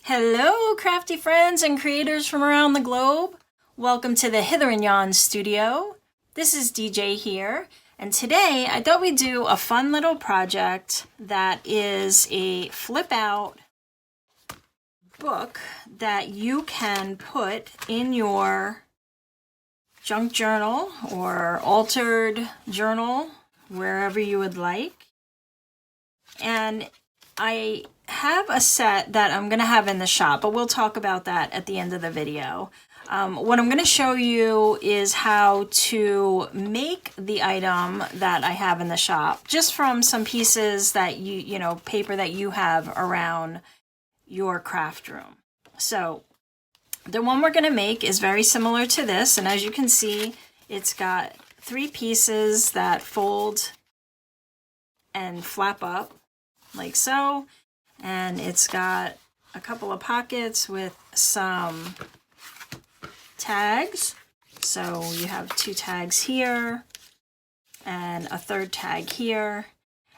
Hello, crafty friends and creators from around the globe. Welcome to the Hither and Yon studio. This is DJ here, and today I thought we'd do a fun little project that is a flip out book that you can put in your junk journal or altered journal, wherever you would like. And I have a set that I'm going to have in the shop, but we'll talk about that at the end of the video. What I'm going to show you is how to make the item that I have in the shop just from some pieces that paper that you have around your craft room. So the one we're going to make is very similar to this, and as you can see, it's got 3 pieces that fold and flap up like so, and it's got a couple of pockets with some tags. So you have 2 tags here and a 3rd tag here,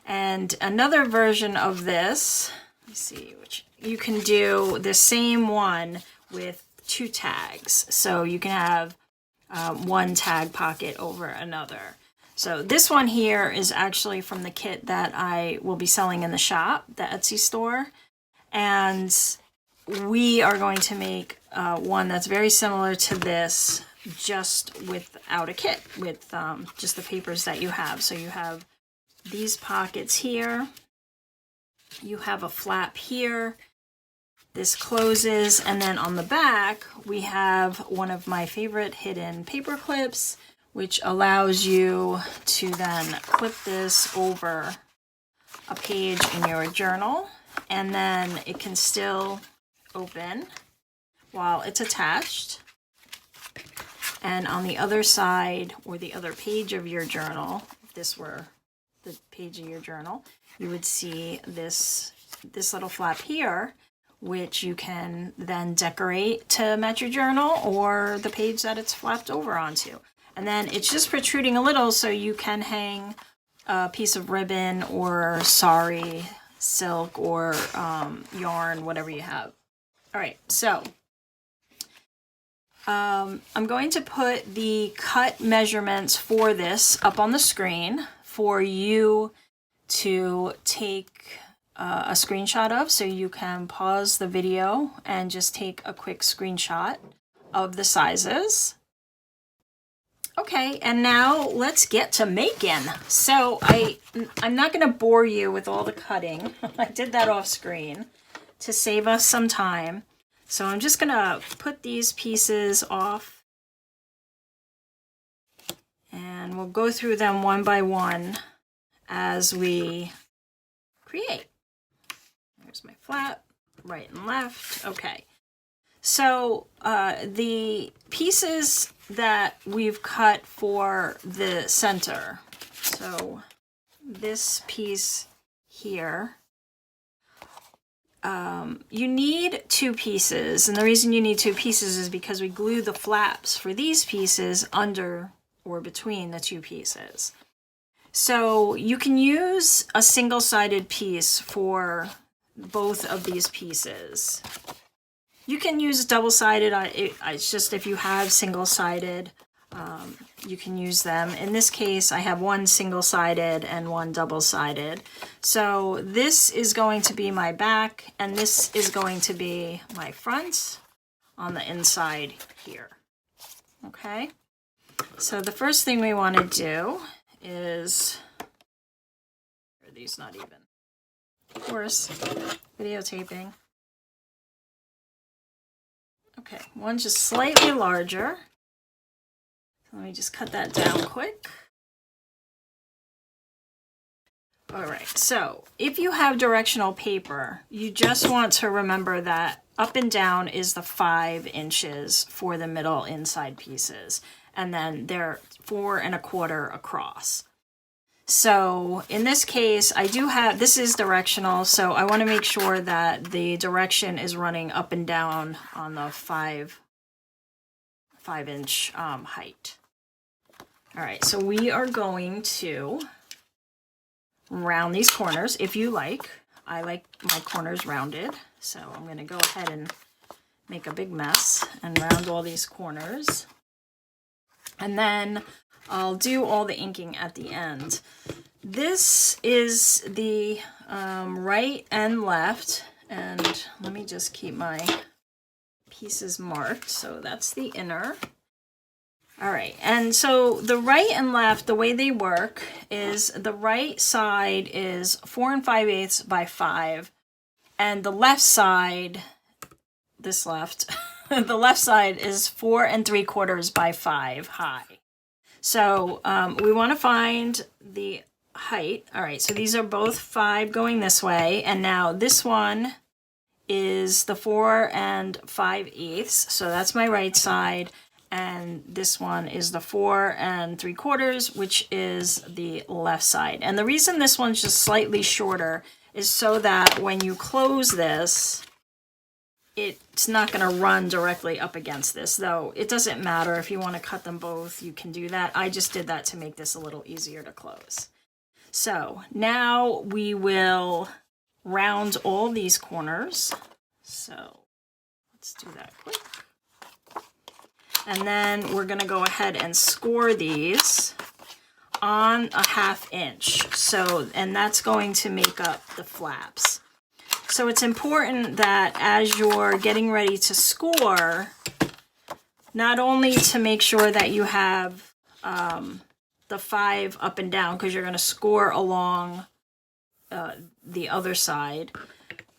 and another version of this, let's see, which you can do the same one with 2 tags, so you can have 1 tag pocket over another. So this one here is actually from the kit that I will be selling in the shop, the Etsy store. And we are going to make one that's very similar to this, just without a kit, with just the papers that you have. So you have these pockets here. You have a flap here. This closes, and then on the back, we have one of my favorite hidden paper clips, which allows you to then clip this over a page in your journal, and then it can still open while it's attached. And on the other side, or the other page of your journal, if this were the page of your journal, you would see this little flap here, which you can then decorate to match your journal or the page that it's flapped over onto. And then it's just protruding a little, so you can hang a piece of ribbon or sari, silk, or yarn, whatever you have. All right, so I'm going to put the cut measurements for this up on the screen for you to take a screenshot of, so you can pause the video and just take a quick screenshot of the sizes. Okay, and now let's get to making. So I'm not going to bore you with all the cutting. I did that off screen to save us some time. So I'm just going to put these pieces off, and we'll go through them one by one as we create. There's my flap, right and left. Okay. So the pieces that we've cut for the center, so this piece here, you need 2 pieces, and the reason you need 2 pieces is because we glue the flaps for these pieces under or between the 2 pieces. So you can use a single-sided piece for both of these pieces. You can use double-sided, it's just if you have single-sided, you can use them. In this case, I have 1 single-sided and 1 double-sided. So this is going to be my back, and this is going to be my front on the inside here. Okay? So the first thing we want to do is, are these not even? Of course, videotaping. Okay, one just slightly larger. Let me just cut that down quick. All right, so if you have directional paper, you just want to remember that up and down is the 5 inches for the middle inside pieces, and then they're 4 1/4 across. So in this case, I do have, this is directional, so I want to make sure that the direction is running up and down on the 5 inch height. All right, so we are going to round these corners if you like. I like my corners rounded, so I'm going to go ahead and make a big mess and round all these corners. And then I'll do all the inking at the end. This is the right and left, and let me just keep my pieces marked. So that's the inner. All right, and so the right and left, the way they work is the right side is 4 5/8 by 5, and the left side, this left, the left side is 4 3/4 by 5 high. So we want to find the height. All right, so these are both 5 going this way, and now this one is the 4 5/8, so that's my right side. And this one is the 4 3/4, which is the left side. And the reason this one's just slightly shorter is so that when you close this, it's not going to run directly up against this, though it doesn't matter. If you want to cut them both, you can do that. I just did that to make this a little easier to close. So now we will round all these corners. So let's do that quick. And then we're going to go ahead and score these on a 1/2 inch. So, and that's going to make up the flaps. So it's important that as you're getting ready to score, not only to make sure that you have the 5 up and down, because you're going to score along the other side,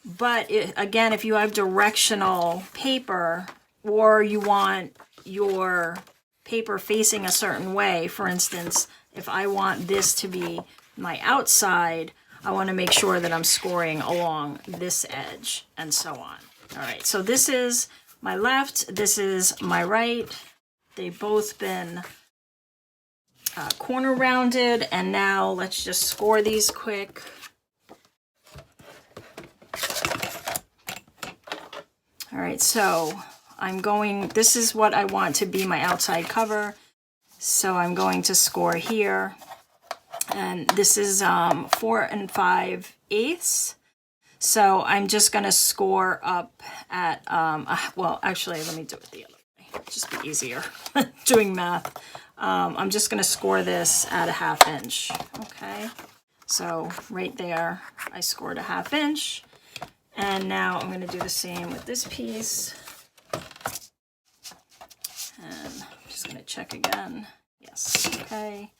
but again, if you have directional paper, or you want your paper facing a certain way, for instance, if I want this to be my outside, I want to make sure that I'm scoring along this edge, and so on. All right, so this is my left, this is my right. They've both been corner rounded, and now let's just score these quick. All right, so this is what I want to be my outside cover. So I'm going to score here. And this is 4 5/8. So I'm just going to score up at, well, actually, let me do it the other way. It'll just be easier doing math. I'm just going to score this at a 1/2 inch. Okay. So right there, I scored a 1/2 inch. And now I'm going to do the same with this piece. And I'm just going to check again. Yes, okay.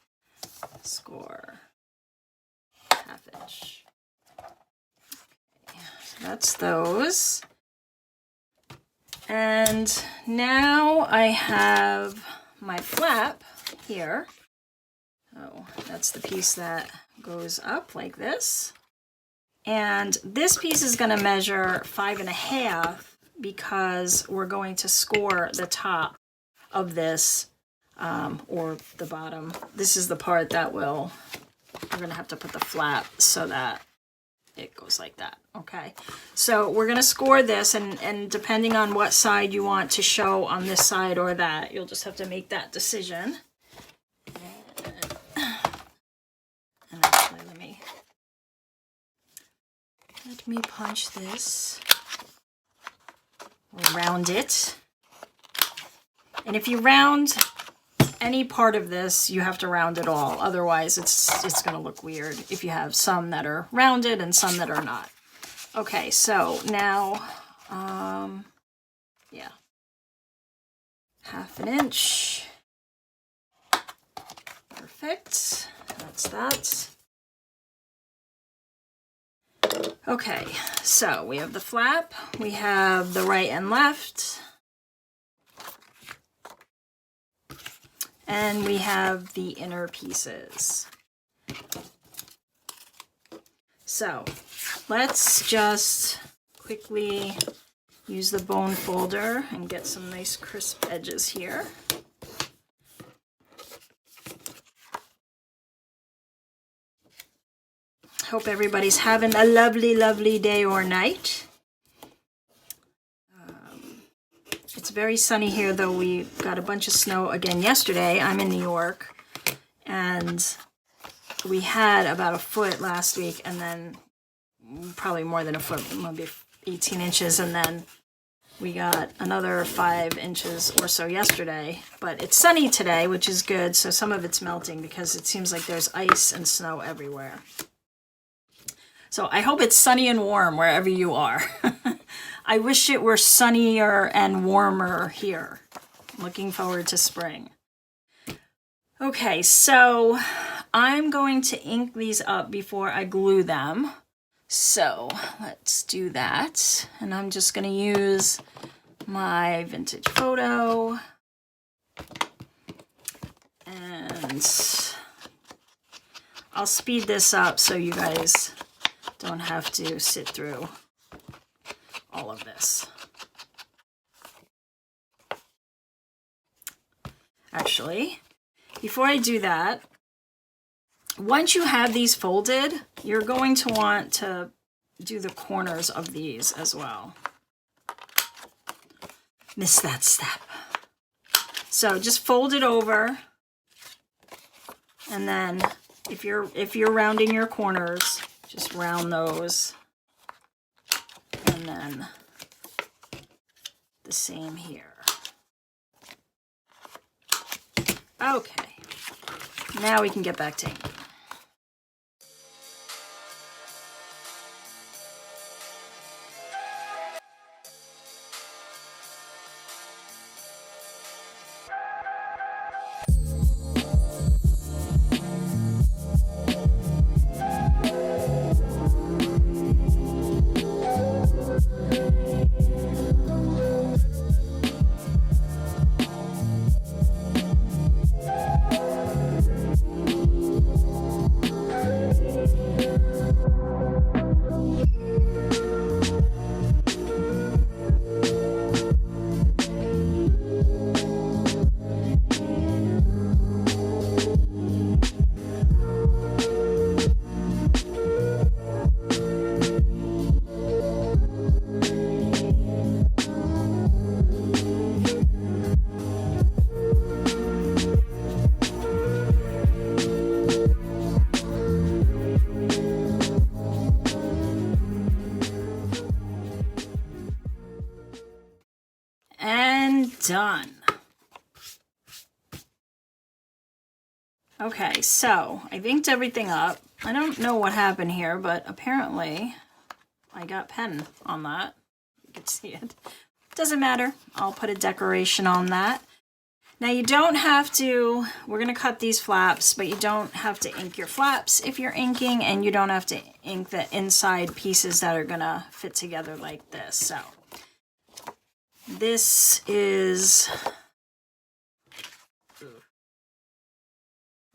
Score 1/2 inch. Okay, so that's those. And now I have my flap here. Oh, that's the piece that goes up like this. And this piece is going to measure 5 1/2 because we're going to score the top of this, or the bottom. This is the part that we're going to have to put the flap so that it goes like that. Okay, so we're going to score this, and depending on what side you want to show on this side or that, you'll just have to make that decision. And actually, let me punch this, or round it. And if you round any part of this, you have to round it all. Otherwise, it's going to look weird if you have some that are rounded and some that are not. Okay, so now, yeah, 1/2 inch. Perfect. That's that. Okay, so we have the flap, we have the right and left, and we have the inner pieces. So let's just quickly use the bone folder and get some nice crisp edges here. Hope everybody's having a lovely, lovely day or night. It's very sunny here, though we got a bunch of snow again yesterday. I'm in New York, and we had about 1 foot last week, and then probably more than a foot, maybe 18 inches, and then we got another 5 inches or so yesterday. But it's sunny today, which is good, so some of it's melting because it seems like there's ice and snow everywhere. So I hope it's sunny and warm wherever you are. I wish it were sunnier and warmer here. I'm looking forward to spring. Okay, so I'm going to ink these up before I glue them. So let's do that. And I'm just going to use my vintage photo. And I'll speed this up so you guys don't have to sit through all of this. Actually, before I do that, once you have these folded, you're going to want to do the corners of these as well. Missed that step. So just fold it over, and then if you're rounding your corners, just round those, and then the same here. Okay, now we can get back to inking. Done. Okay, so I've inked everything up. I don't know what happened here, but apparently I got pen on that. You can see it. Doesn't matter. I'll put a decoration on that. Now you don't have to, we're going to cut these flaps, but you don't have to ink your flaps if you're inking, and you don't have to ink the inside pieces that are going to fit together like this. So this is,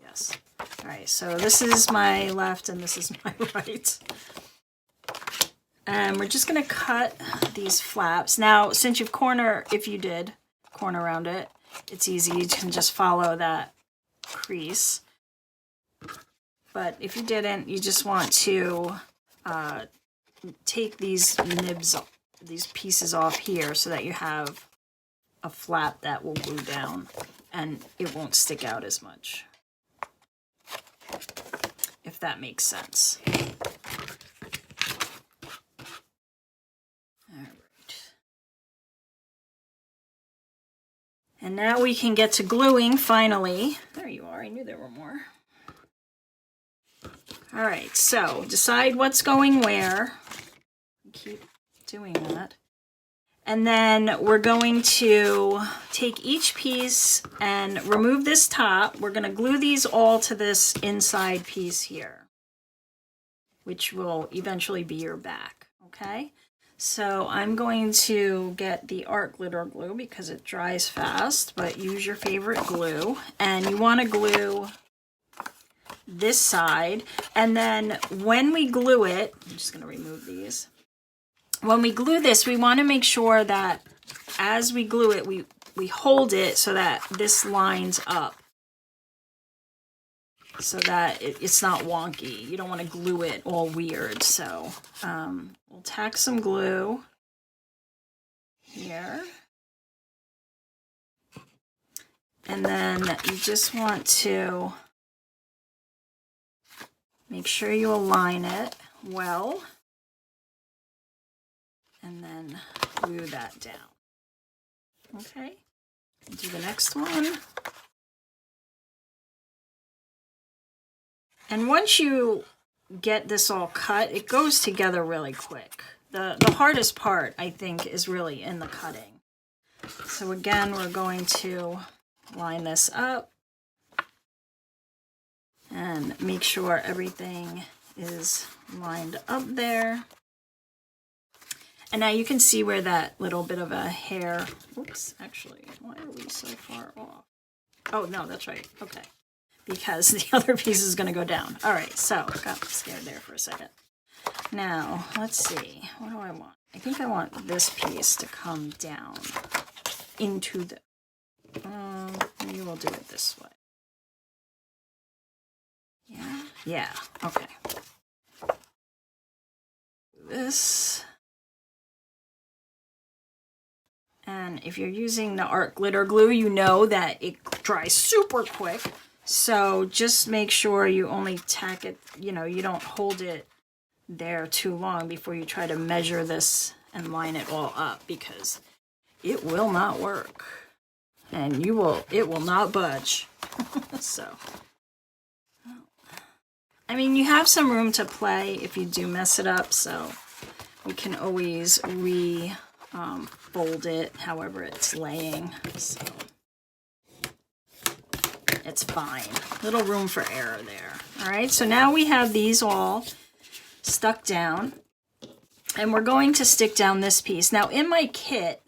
yes. All right, so this is my left and this is my right. And we're just gonna cut these flaps. Now, since you've if you did corner around it, it's easy. You can just follow that crease. But if you didn't, you just want to take these nibs, these pieces off here so that you have a flap that will glue down and it won't stick out as much, if that makes sense. All right. And now we can get to gluing finally. There you are, I knew there were more. All right, so decide what's going where. Keep doing that. And then we're going to take each piece and remove this top. We're going to glue these all to this inside piece here, which will eventually be your back, okay? So I'm going to get the art glitter glue because it dries fast, but use your favorite glue. And you want to glue this side. And then when we glue it, I'm just going to remove these. When we glue this, we want to make sure that as we glue it, we hold it so that this lines up, so that it's not wonky. You don't want to glue it all weird. So we'll tack some glue here. And then you just want to make sure you align it well. and then glue that down. Okay, do the next one. And once you get this all cut, it goes together really quick. The hardest part, I think, is really in the cutting. So again, we're going to line this up and make sure everything is lined up there. And now you can see where that little bit of a hair, oops, actually, why are we so far off? Oh, no, that's right, okay. Because the other piece is gonna go down. All right, so, got scared there for a second. Now, let's see, what do I want? I think I want this piece to come down into the, maybe we'll do it this way. Yeah, yeah, okay. This. And if you're using the art glitter glue, you know that it dries super quick. So just make sure you only tack it, you know, you don't hold it there too long before you try to measure this and line it all up, because it will not work. And it will not budge. So, I mean, you have some room to play if you do mess it up, so we can always fold it however it's laying, so it's fine. Little room for error there. All right, so now we have these all stuck down, and we're going to stick down this piece. Now in my kit,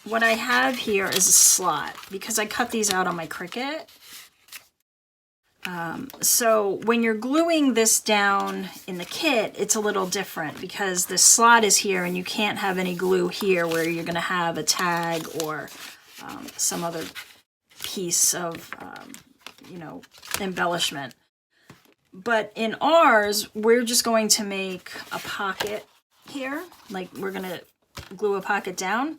what I have here is a slot because I cut these out on my Cricut. So when you're gluing this down in the kit, it's a little different because the slot is here and you can't have any glue here where you're going to have a tag or some other piece of, you know, embellishment. But in ours, we're just going to make a pocket here, like we're going to glue a pocket down.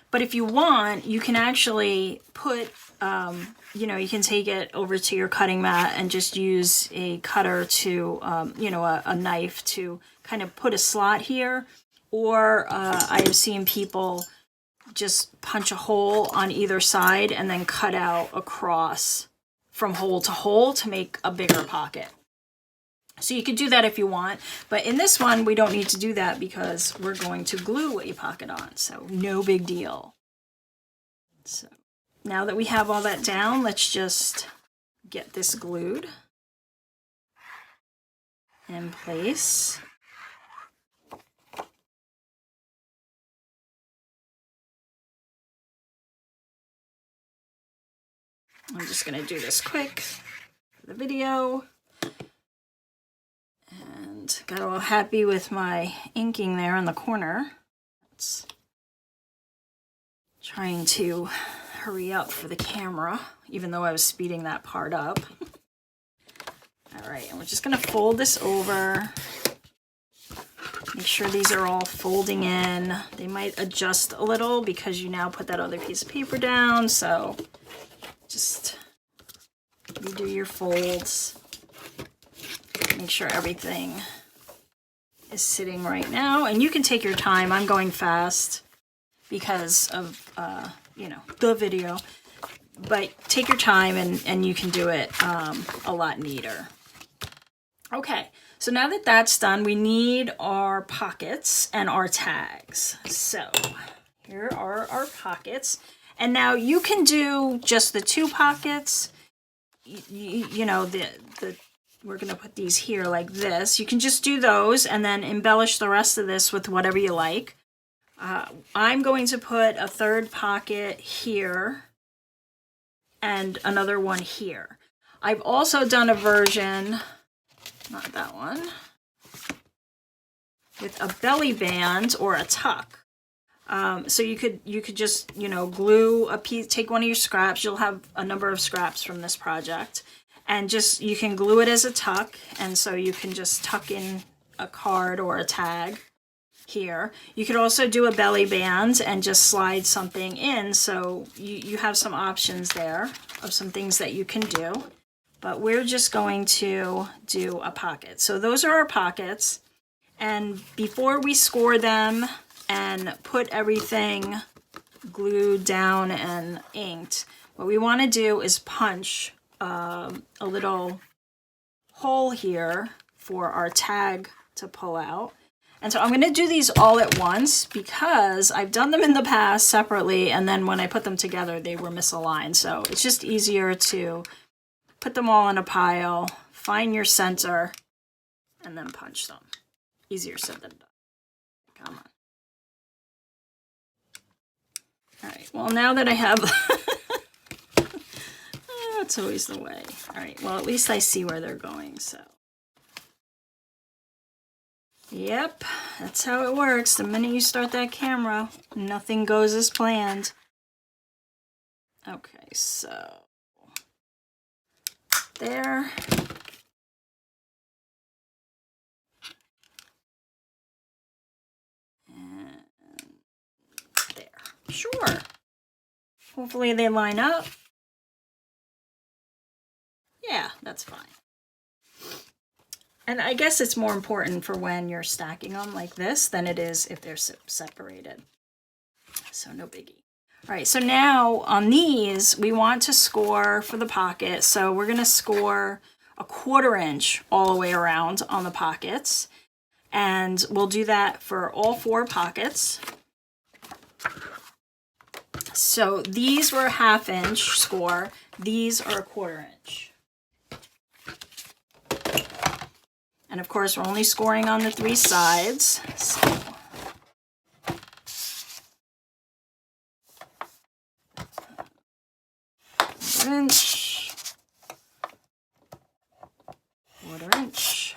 But if you want, you can actually put, you know, you can take it over to your cutting mat and just use a cutter to, you know, a knife to kind of put a slot here. Or I have seen people just punch a hole on either side and then cut out across from hole to hole to make a bigger pocket. So you could do that if you want, but in this one, we don't need to do that because we're going to glue a pocket on, so no big deal. So now that we have all that down, let's just get this glued in place. I'm just going to do this quick for the video. And got all happy with my inking there in the corner. It's trying to hurry up for the camera, even though I was speeding that part up. All right, and we're just gonna fold this over. Make sure these are all folding in. They might adjust a little because you now put that other piece of paper down, so just redo your folds. Make sure everything is sitting right now, and you can take your time. I'm going fast because of, you know, the video, but take your time and you can do it a lot neater. Okay, so now that that's done, we need our pockets and our tags. So here are our pockets, and now you can do just the 2 pockets. You know, we're going to put these here like this. You can just do those and then embellish the rest of this with whatever you like. I'm going to put a 3rd pocket here and another one here. I've also done a version, not that one, with a belly band or a tuck. So you could just, you know, glue a piece, take one of your scraps. You'll have a number of scraps from this project. And just, you can glue it as a tuck, and so you can just tuck in a card or a tag here. You could also do a belly band and just slide something in, so you have some options there of some things that you can do. But we're just going to do a pocket. So those are our pockets. And before we score them and put everything glued down and inked, what we want to do is punch a little hole here for our tag to pull out. And so I'm going to do these all at once because I've done them in the past separately, and then when I put them together they were misaligned. So it's just easier to put them all in a pile, find your center, and then punch them. Easier said than done. Come on. All right, well, now that I have... That's always the way. All right, well, at least I see where they're going, so... Yep, that's how it works. The minute you start that camera, nothing goes as planned. Okay, so... There. And there. Sure. Hopefully they line up. Yeah, that's fine. And I guess it's more important for when you're stacking them like this than it is if they're separated. So no biggie. All right, so now on these, we want to score for the pocket. So we're gonna score a 1/4 inch all the way around on the pockets. And we'll do that for all 4 pockets. So these were a 1/2 inch score. These are a 1/4 inch. And of course, we're only scoring on the 3 sides. So. Inch, 1/4 inch,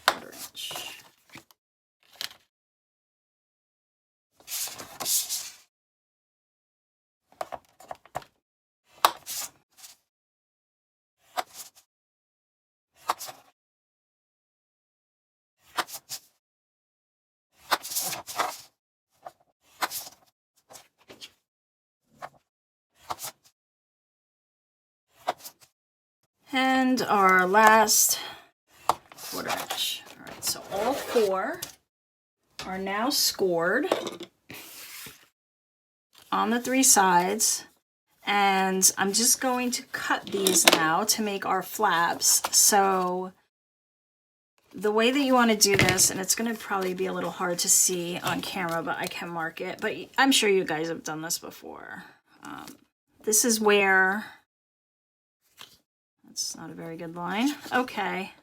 1/4 inch. And our last 1/4 inch. All right, so all 4 are now scored on the 3 sides. And I'm just going to cut these now to make our flaps. So the way that you want to do this, and it's going to probably be a little hard to see on camera, but I can mark it. But I'm sure you guys have done this before. This is where... It's not a very good line. Okay,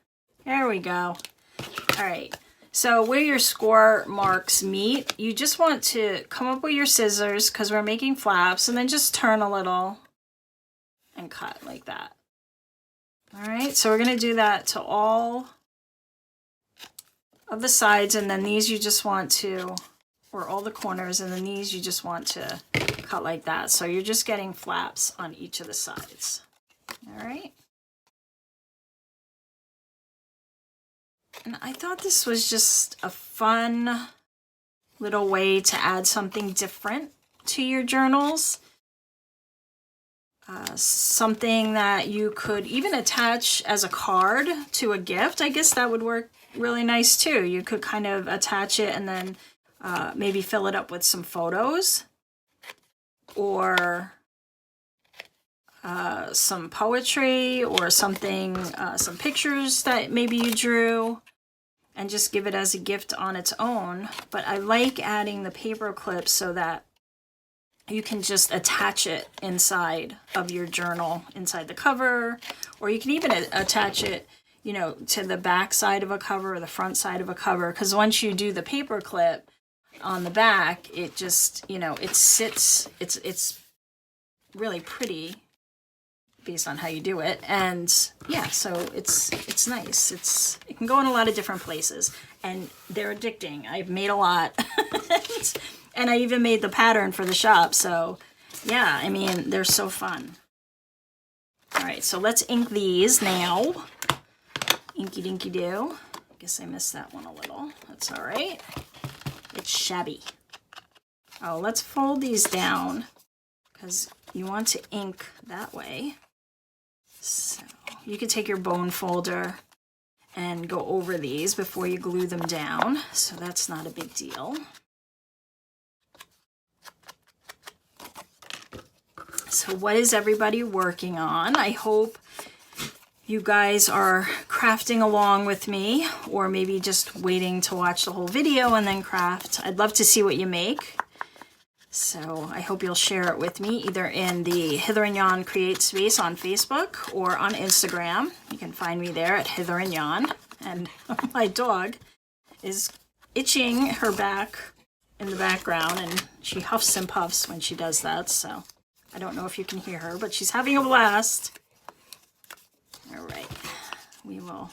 there we go. All right, so where your score marks meet, you just want to come up with your scissors because we're making flaps, and then just turn a little and cut like that. All right, so we're gonna do that to all of the sides, and then these you just want to, or all the corners, and then these you just want to cut like that. So you're just getting flaps on each of the sides. All right. And I thought this was just a fun little way to add something different to your journals. Something that you could even attach as a card to a gift. I guess that would work really nice too. You could kind of attach it and then maybe fill it up with some photos or some poetry or something, some pictures that maybe you drew, and just give it as a gift on its own. But I like adding the paper clips so that you can just attach it inside of your journal, inside the cover, or you can even attach it, you know, to the back side of a cover or the front side of a cover, because once you do the paper clip on the back, it just, you know, it sits, it's really pretty based on how you do it. And yeah, so it's nice. It can go in a lot of different places, and they're addicting. I've made a lot. And I even made the pattern for the shop. So yeah, I mean, they're so fun. All right, so let's ink these now. Inky dinky do. I guess I missed that one a little. That's all right. It's shabby. Oh, let's fold these down because you want to ink that way. So you could take your bone folder and go over these before you glue them down, so that's not a big deal. So what is everybody working on? I hope you guys are crafting along with me, or maybe just waiting to watch the whole video and then craft. I'd love to see what you make. So I hope you'll share it with me either in the Hither and Yon Create Space on Facebook or on Instagram. You can find me there at Hither and Yon. And my dog is itching her back in the background, and she huffs and puffs when she does that. So I don't know if you can hear her, but she's having a blast. All right, we will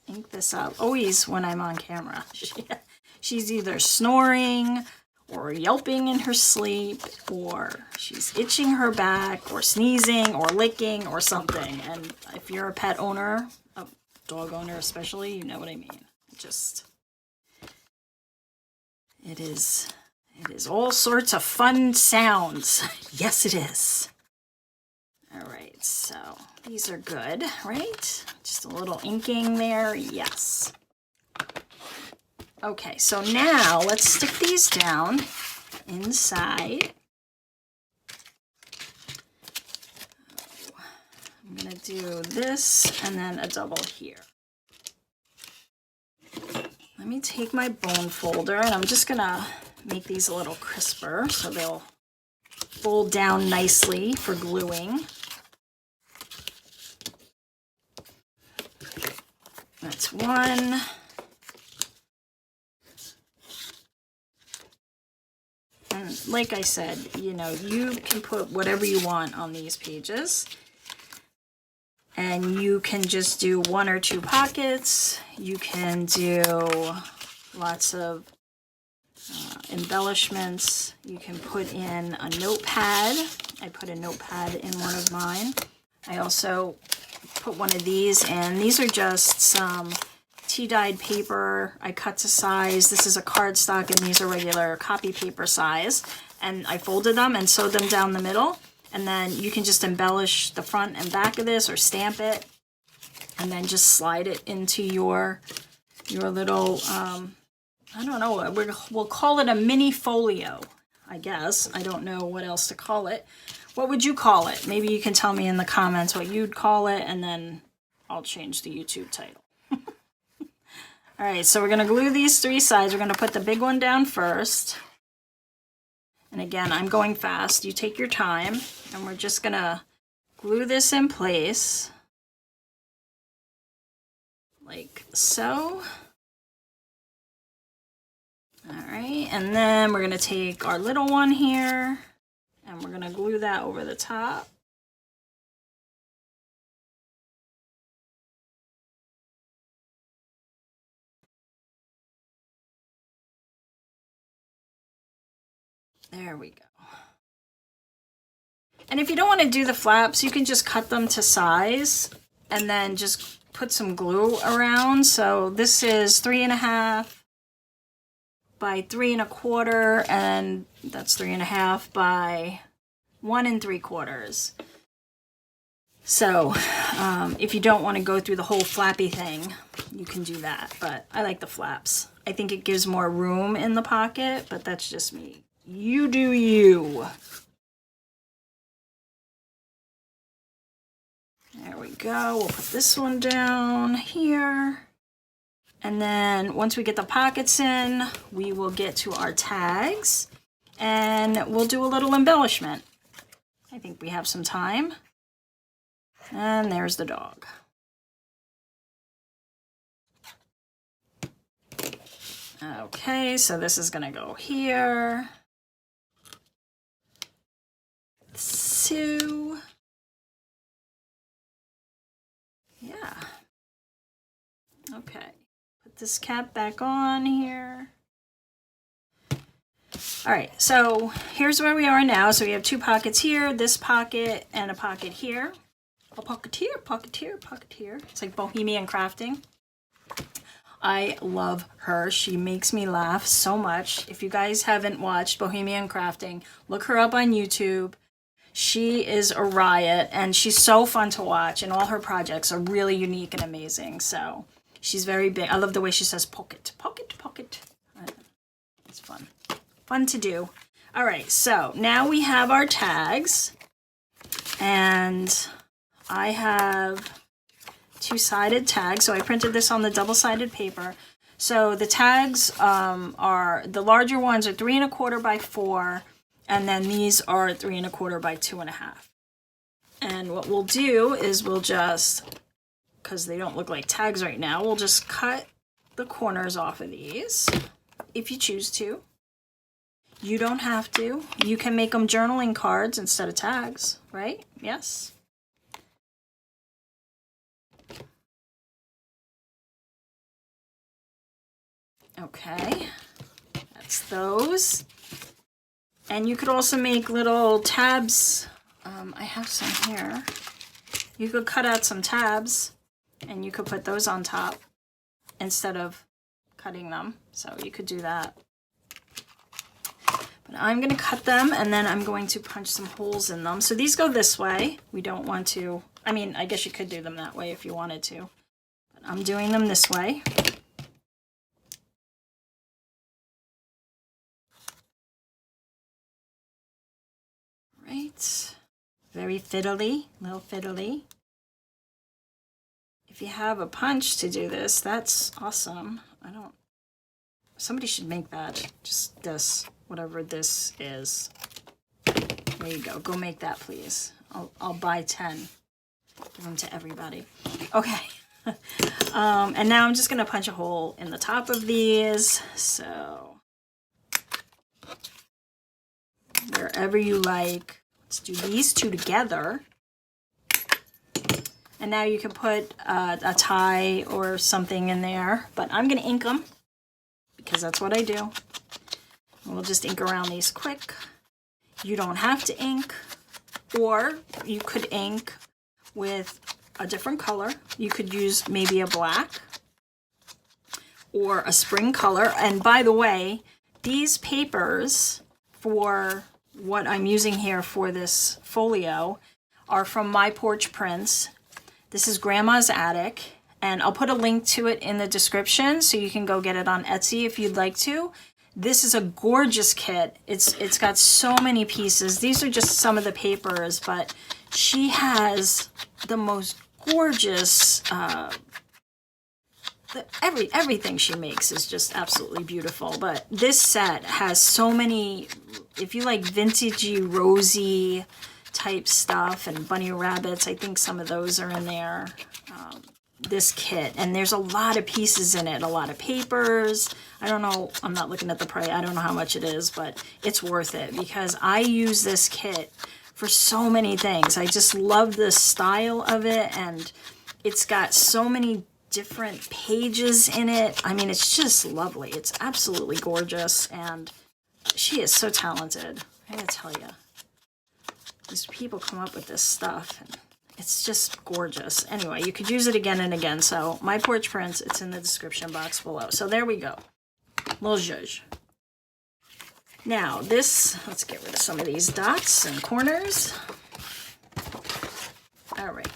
ink this up. Always when I'm on camera, she's either snoring or yelping in her sleep, or she's itching her back, or sneezing, or licking, or something. And if you're a pet owner, a dog owner especially, you know what I mean. It is all sorts of fun sounds. Yes, it is. All right, so these are good, right? Just a little inking there, yes. Okay, so now let's stick these down inside. I'm gonna do this and then a double here. Let me take my bone folder, and I'm just gonna make these a little crisper so they'll fold down nicely for gluing. That's one. And like I said, you know, you can put whatever you want on these pages. And you can just do 1 or 2 pockets. You can do lots of embellishments. You can put in a notepad. I put a notepad in one of mine. I also put one of these in. These are just some tea-dyed paper I cut to size. This is a cardstock, and these are regular copy paper size. And I folded them and sewed them down the middle. And then you can just embellish the front and back of this, or stamp it, and then just slide it into your little, I don't know, we'll call it a mini folio, I guess. I don't know what else to call it. What would you call it? Maybe you can tell me in the comments what you'd call it, and then I'll change the YouTube title. All right, so we're going to glue these 3 sides. We're going to put the big one down first. And again, I'm going fast. You take your time, and we're just going to glue this in place like so. All right, and then we're going to take our little one here, and we're going to glue that over the top. There we go. And if you don't want to do the flaps, you can just cut them to size and then just put some glue around. So this is 3.5 by 3 1/4, and that's 3.5 by 1 3/4. So if you don't want to go through the whole flappy thing, you can do that. But I like the flaps. I think it gives more room in the pocket, but that's just me. You do you. There we go. We'll put this one down here. And then once we get the pockets in, we will get to our tags and we'll do a little embellishment. I think we have some time. And there's the dog. Okay, so this is gonna go here. So, yeah. Okay, put this cap back on here. All right, so here's where we are now. So we have 2 pockets here, this pocket, and a pocket here. A pocket here, pocket here, pocket here. It's like Bohemian crafting. I love her. She makes me laugh so much. If you guys haven't watched Bohemian Crafting, look her up on YouTube. She is a riot, and she's so fun to watch, and all her projects are really unique and amazing. So she's very big. I love the way she says pocket, pocket, pocket. It's fun. Fun to do. All right, so now we have our tags, and I have two-sided tags. So I printed this on the double-sided paper. So the tags are, the larger ones are 3 1/4 by 4, and then these are 3 1/4 by 2 1/2. And what we'll do is we'll just, because they don't look like tags right now, we'll just cut the corners off of these if you choose to. You don't have to. You can make them journaling cards instead of tags, right? Yes. Okay, that's those. And you could also make little tabs. I have some here. You could cut out some tabs and you could put those on top instead of cutting them. So you could do that. But I'm going to cut them, and then I'm going to punch some holes in them. So these go this way. We don't want to, I mean, I guess you could do them that way if you wanted to. But I'm doing them this way. Right. Very fiddly, little fiddly. If you have a punch to do this, that's awesome. Somebody should make that. Just this, whatever this is. There you go. Go make that, please. I'll buy 10. Give them to everybody. Okay. And now I'm just going to punch a hole in the top of these. So wherever you like. Let's do these two together. And now you can put a tie or something in there. But I'm going to ink them, because that's what I do. And we'll just ink around these quick. You don't have to ink, or you could ink with a different color. You could use maybe a black or a spring color. And by the way, these papers for what I'm using here for this folio are from My Porch Prints. This is Grandma's Attic, and I'll put a link to it in the description so you can go get it on Etsy if you'd like to. This is a gorgeous kit. It's got so many pieces. These are just some of the papers, but she has the most gorgeous, everything she makes is just absolutely beautiful. But this set has so many, if you like vintagey, rosy type stuff and bunny rabbits, I think some of those are in there. This kit, and there's a lot of pieces in it, a lot of papers. I don't know, I'm not looking at the price, I don't know how much it is, but it's worth it because I use this kit for so many things. I just love the style of it, and it's got so many different pages in it. I mean, it's just lovely. It's absolutely gorgeous, and she is so talented. I gotta tell you, these people come up with this stuff, and it's just gorgeous. Anyway, you could use it again and again. So My Porch Prints, it's in the description box below. So there we go. Little zhuzh. Now this, let's get rid of some of these dots and corners. All right.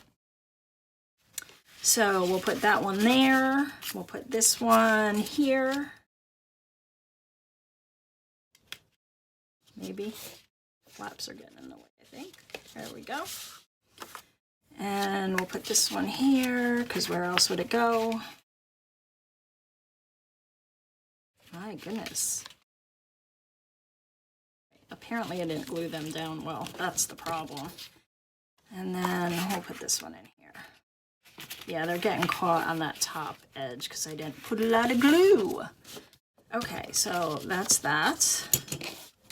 So we'll put that one there. We'll put this one here. Maybe. Flaps are getting in the way, I think. There we go. And we'll put this one here, because where else would it go? My goodness. Apparently I didn't glue them down well. That's the problem. And then we'll put this one in here. Yeah, they're getting caught on that top edge because I didn't put a lot of glue. Okay, so that's that.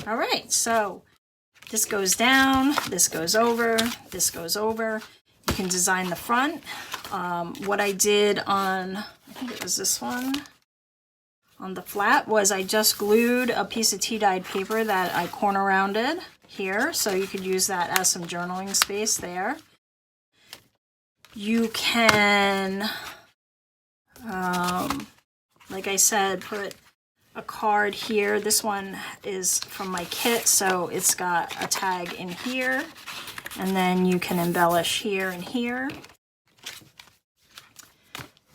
All right, so this goes down, this goes over, this goes over. You can design the front. What I did on, I think it was this one, on the flat, was I just glued a piece of tea-dyed paper that I corner rounded here, so you could use that as some journaling space there. You can, like I said, put a card here. This one is from my kit, so it's got a tag in here, and then you can embellish here and here.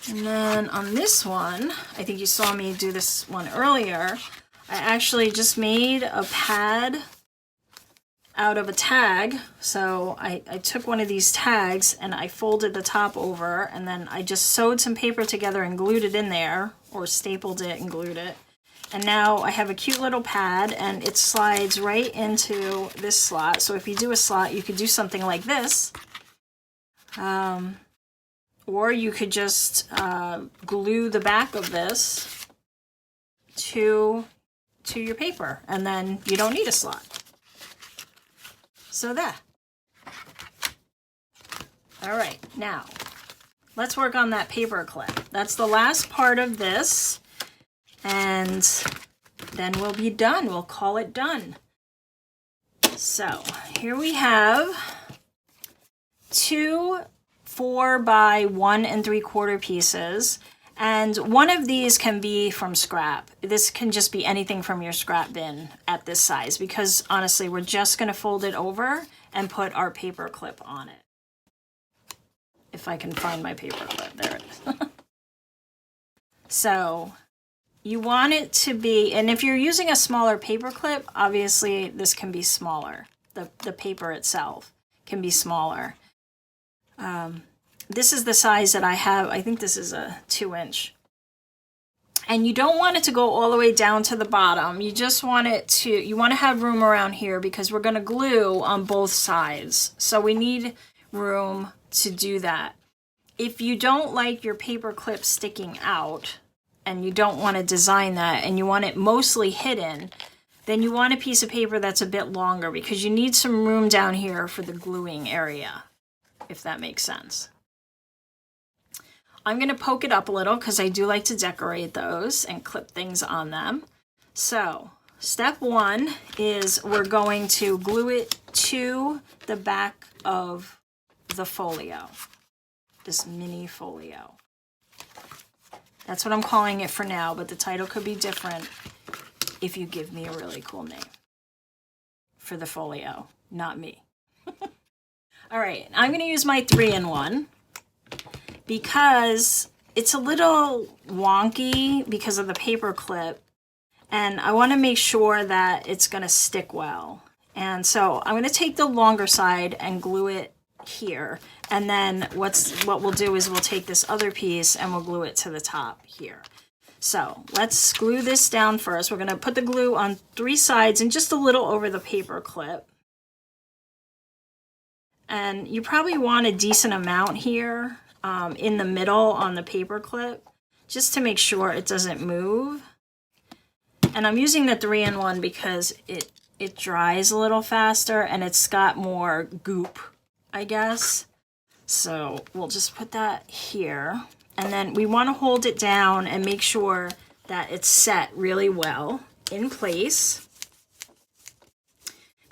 And then on this one, I think you saw me do this one earlier, I actually just made a pad out of a tag. So I took one of these tags and I folded the top over, and then I just sewed some paper together and glued it in there, or stapled it and glued it. And now I have a cute little pad, and it slides right into this slot. So if you do a slot, you could do something like this. Or you could just glue the back of this to your paper, and then you don't need a slot. So there. All right, now let's work on that paper clip. That's the last part of this, and then we'll be done. We'll call it done. So here we have 2 4 by 1 3/4 pieces, and one of these can be from scrap. This can just be anything from your scrap bin at this size, because honestly we're just going to fold it over and put our paper clip on it. If I can find my paper clip, there it is. So you want it to be, and if you're using a smaller paper clip, obviously this can be smaller. The paper itself can be smaller. This is the size that I have. I think this is a 2-inch. And you don't want it to go all the way down to the bottom. You just want it to, you want to have room around here, because we're going to glue on both sides. So we need room to do that. If you don't like your paper clip sticking out, and you don't want to design that, and you want it mostly hidden, then you want a piece of paper that's a bit longer, because you need some room down here for the gluing area, if that makes sense. I'm going to poke it up a little because I do like to decorate those and clip things on them. So step 1 is we're going to glue it to the back of the folio, this mini folio. That's what I'm calling it for now, but the title could be different if you give me a really cool name for the folio, not me. All right, I'm going to use my 3-in-1 because it's a little wonky because of the paper clip, and I want to make sure that it's going to stick well. And so I'm going to take the longer side and glue it here, and then what we'll do is we'll take this other piece and we'll glue it to the top here. So let's glue this down first. We're going to put the glue on 3 sides and just a little over the paper clip. And you probably want a decent amount here in the middle on the paper clip, just to make sure it doesn't move. And I'm using the 3-in-1 because it dries a little faster and it's got more goop, I guess. So we'll just put that here. And then we want to hold it down and make sure that it's set really well in place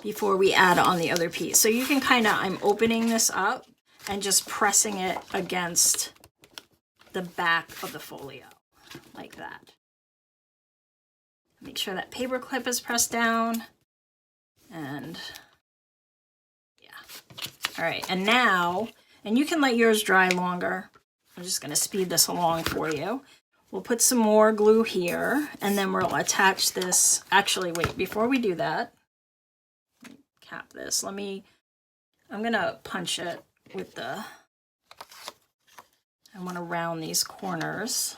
before we add on the other piece. So you can kind of, I'm opening this up and just pressing it against the back of the folio, like that. Make sure that paper clip is pressed down, and yeah. All right, and now, and you can let yours dry longer. I'm just gonna speed this along for you. We'll put some more glue here, and then we'll attach this. Actually, wait, before we do that, cap this. I'm gonna punch it with I want to round these corners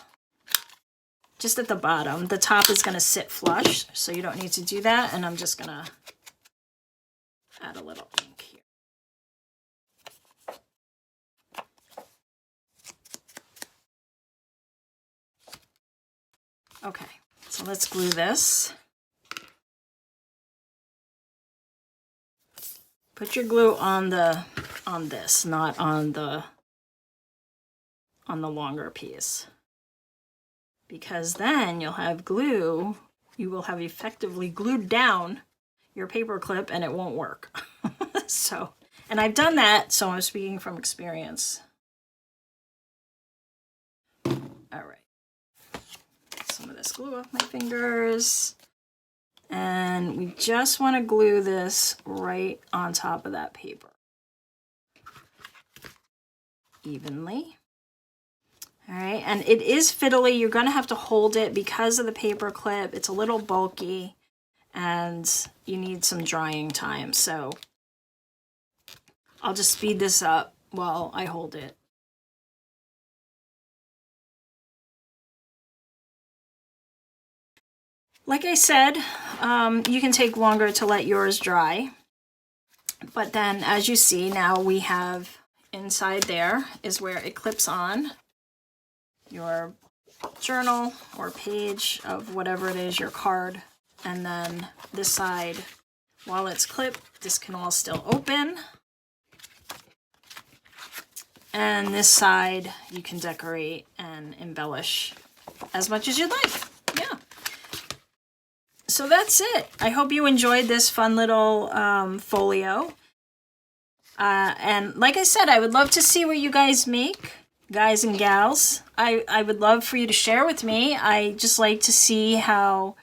just at the bottom. The top is going to sit flush, so you don't need to do that. And I'm just going to add a little ink here. Okay, so let's glue this. Put your glue on this, not on the longer piece, because then you'll have glue. You will have effectively glued down your paper clip, and it won't work. So, and I've done that, so I'm speaking from experience. All right. So some of this glue off my fingers. And we just want to glue this right on top of that paper. Evenly. All right, and it is fiddly. You're going to have to hold it because of the paper clip. It's a little bulky and you need some drying time. So I'll just speed this up while I hold it. Like I said, you can take longer to let yours dry. But then as you see, now we have inside there is where it clips on your journal or page of whatever it is, your card. And then this side, while it's clipped, this can all still open. And this side you can decorate and embellish as much as you'd like. Yeah. So that's it. I hope you enjoyed this fun little folio. And like I said, I would love to see what you guys make, guys and gals. I would love for you to share with me. I just like to see how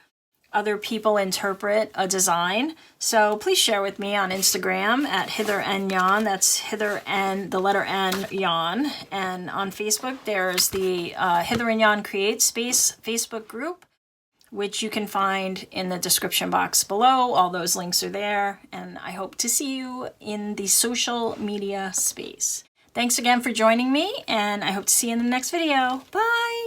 other people interpret a design. So please share with me on Instagram at Hither N Yon. That's Hither N, the letter N, Yon. And on Facebook, there's the Hither and Yon Create Space Facebook group, which you can find in the description box below. All those links are there. And I hope to see you in the social media space. Thanks again for joining me, and I hope to see you in the next video. Bye!